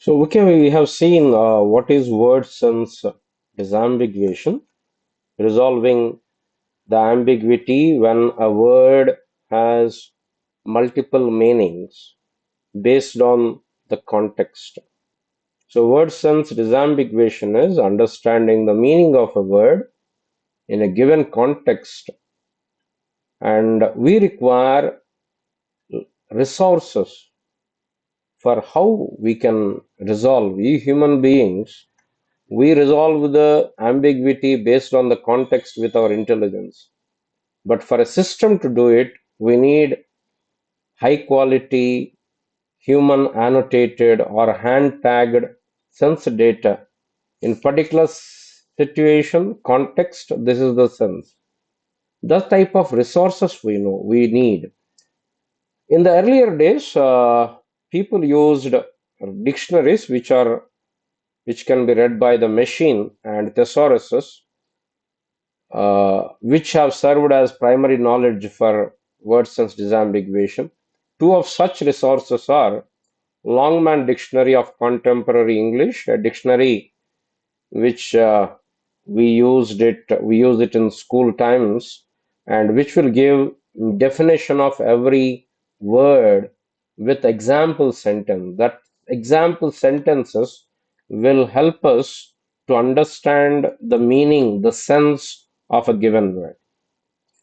So, okay, we have seen what is word sense disambiguation, resolving the ambiguity when a word has multiple meanings based on the context. So, word sense disambiguation is understanding the meaning of a word in a given context, and we require resources for how we can resolve. We human beings, we resolve the ambiguity based on the context with our intelligence. But for a system to do it, we need high quality human annotated or hand tagged sense data. In particular situation, context, this is the sense. The type of resources we need. In the earlier days, people used dictionaries which can be read by the machine and thesauruses which have served as primary knowledge for word sense disambiguation. Two of such resources are Longman Dictionary of Contemporary English, a dictionary which we use it in school times, and which will give definition of every word with example sentence. That example sentences will help us to understand the meaning, the sense of a given word.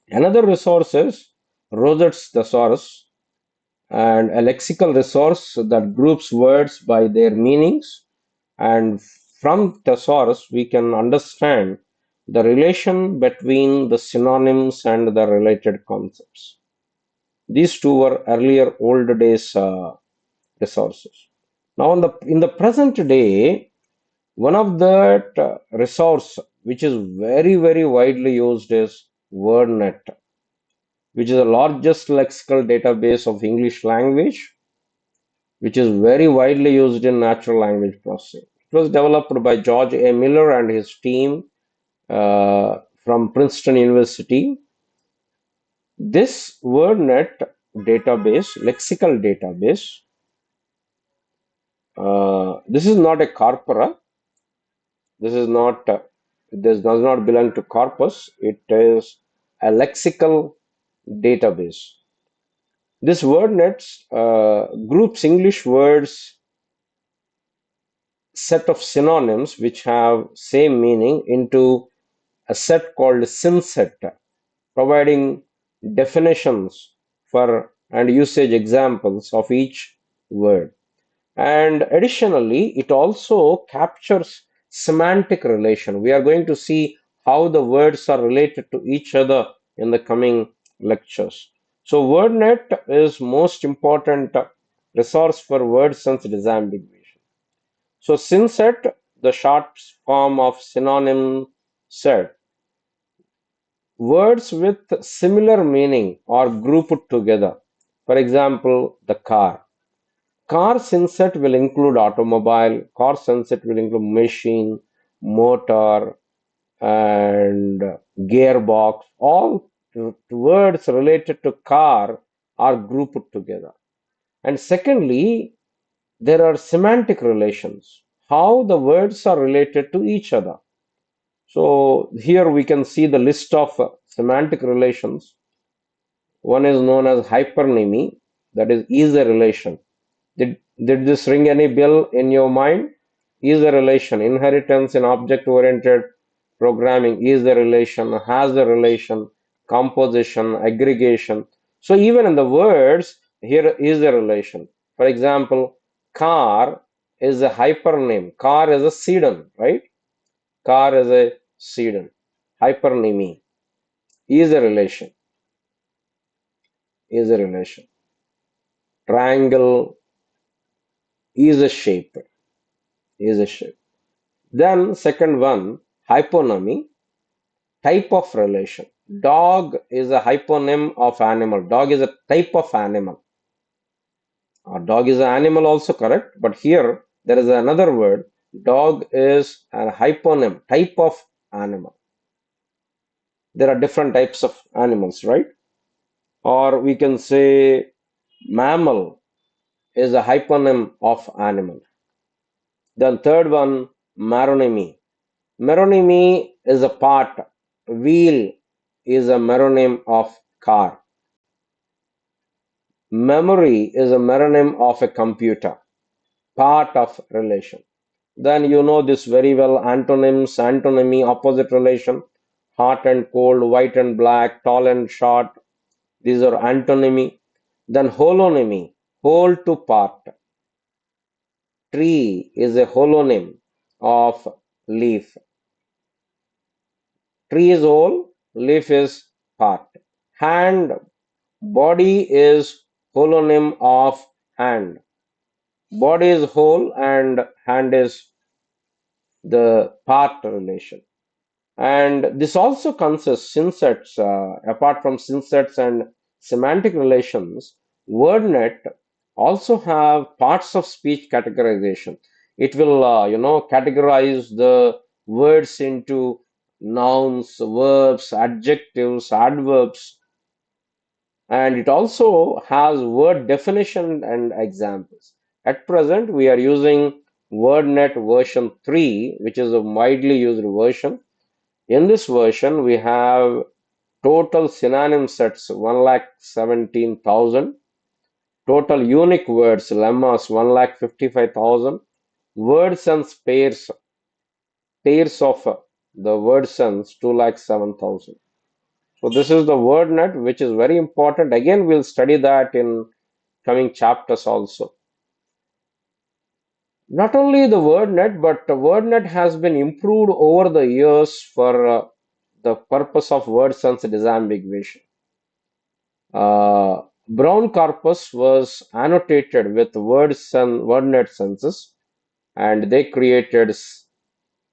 Another resource is Rosette's Thesaurus, and a lexical resource that groups words by their meanings. And from thesaurus, we can understand the relation between the synonyms and the related concepts. These two were earlier old days resources. Now, in the present day, one of the resource which is very widely used is WordNet, which is the largest lexical database of English language, which is very widely used in natural language processing. It was developed by George A. Miller and his team from Princeton University. This WordNet database, lexical database, this is not a corpora. This is not. This does not belong to corpus. It is a lexical database. This WordNet groups English words set of synonyms which have same meaning into a set called synset, providing definitions for and usage examples of each word. And additionally, it also captures semantic relation. We are going to see how the words are related to each other in the coming lectures. So WordNet is most important resource for word sense disambiguation. So synset, the short form of synonym set, words with similar meaning are grouped together. For example, the car. Car synset will include automobile, car synset will include machine, motor, and gearbox. All words related to car are grouped together. And secondly, there are semantic relations, how the words are related to each other. So here we can see the list of semantic relations. One is known as hypernymy, that is a relation. Did this ring any bell in your mind? Is a relation. Inheritance in object-oriented programming is a relation, has a relation, composition, aggregation. So even in the words, here is a relation. For example, car is a hypernym. Car is a sedan, right? Car is a sedan. Hypernymy is a relation. Is a relation. Triangle is a shape. Is a shape. Then second one, hyponymy, type of relation. Dog is a hyponym of animal. Dog is a type of animal. Dog is an animal also correct, but here there is another word. Dog is a hyponym, type of animal. There are different types of animals, right? Or we can say mammal is a hyponym of animal. Then third one, meronymy. Meronymy is a part. Wheel is a meronym of car. Memory is a meronym of a computer. Part of relation. Then you know this very well. Antonyms, antonymy, opposite relation. Hot and cold, white and black, tall and short. These are antonymy. Then holonymy, whole to part. Tree is a holonym of leaf. Tree is whole, leaf is part. Hand, body is holonym of hand. Body is whole and hand is the part relation. And this also consists synsets, apart from synsets and semantic relations, WordNet also have parts of speech categorization. It will, categorize the words into nouns, verbs, adjectives, adverbs, and it also has word definition and examples. At present, we are using WordNet version 3, which is a widely used version. In this version, we have total synonym sets 1,17,000, total unique words lemmas 1,55,000, word sense pairs of the word sense 2,07,000. So this is the word net, which is very important. Again, we'll study that in coming chapters also. Not only the word net, but the word net has been improved over the years for the purpose of word sense disambiguation. Brown corpus was annotated with WordNet census, and they created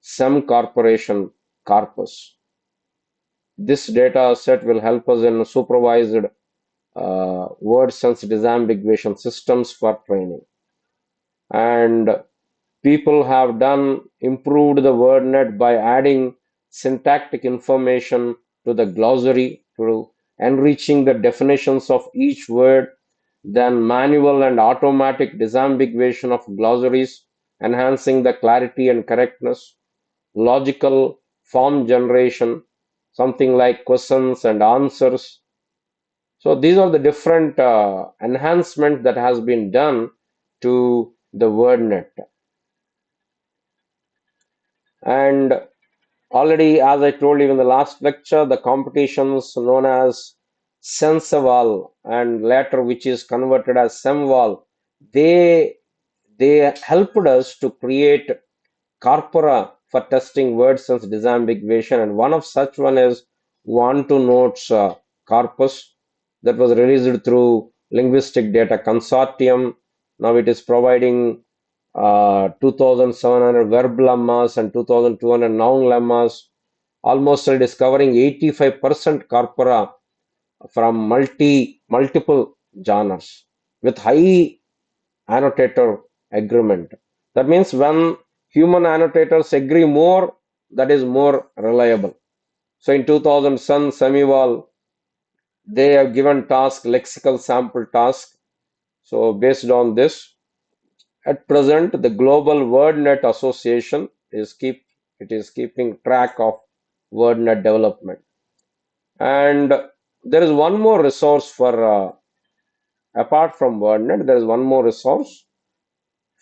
some corporation corpus. This data set will help us in supervised word sense disambiguation systems for training. And people have done improved the WordNet by adding syntactic information to the glossary to enriching the definitions of each word, then manual and automatic disambiguation of glossaries, enhancing the clarity and correctness, logical form generation, something like questions and answers. So these are the different enhancements that has been done to the WordNet. And already, as I told you in the last lecture, the competitions known as Senseval and later which is converted as Semval, they they helped us to create corpora for testing word sense disambiguation, and one of such one is want to notes corpus that was released through Linguistic Data Consortium. Now it is providing 2,700 verb lemmas and 2,200 noun lemmas, almost discovering 85% corpora from multiple genres with high annotator agreement. That means when human annotators agree more, that is more reliable. So in 2000, Sun Semival, they have given task lexical sample task. So based on this, at present, the Global WordNet Association is keeping track of WordNet development. And there is one more resource for apart from WordNet, there is one more resource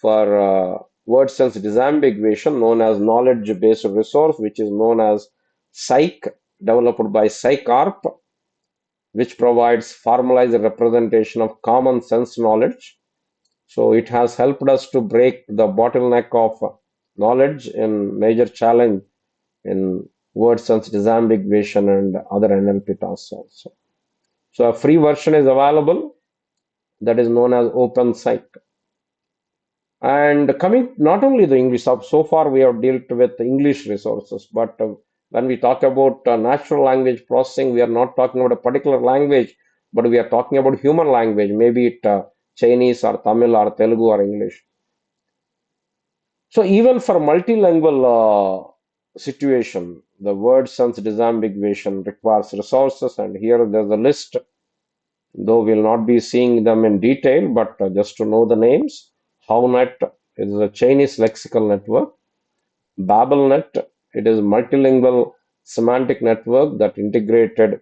for word sense disambiguation known as knowledge based resource, which is known as Psych, developed by PsyCorp, which provides formalized representation of common sense knowledge. So it has helped us to break the bottleneck of knowledge in major challenge in word sense disambiguation and other NLP tasks also. So a free version is available that is known as Open Psych. And coming not only the English, so far we have dealt with English resources, but when we talk about natural language processing, we are not talking about a particular language, but we are talking about human language, maybe it Chinese or Tamil or Telugu or English. So even for multilingual situation, the word sense disambiguation requires resources, and here there's a list, though we'll not be seeing them in detail, but just to know the names. HowNet It is a Chinese lexical network. BabelNet, it is multilingual semantic network that integrated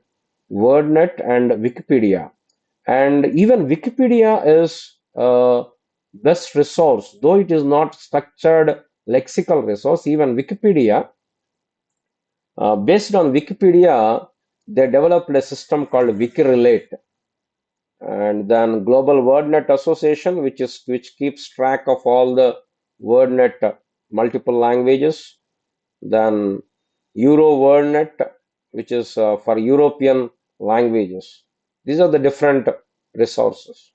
WordNet and Wikipedia. And even Wikipedia is a best resource, though it is not structured lexical resource. Even Wikipedia, based on Wikipedia, they developed a system called WikiRelate, and then Global WordNet Association, which keeps track of all the WordNet multiple languages. Then EuroWordNet, which is for European languages. These are the different resources.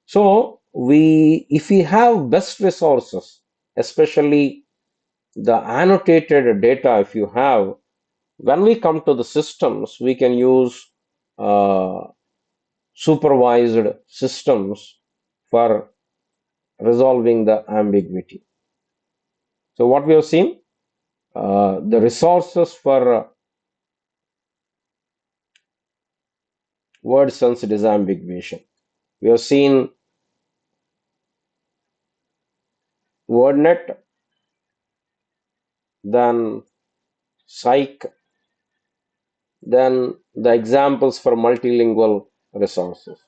So if we have best resources, especially the annotated data, if you have, when we come to the systems, we can use uh, supervised systems for resolving the ambiguity. So what we have seen, the resources for word sense disambiguation. We have seen WordNet, then Psych, then the examples for multilingual resources.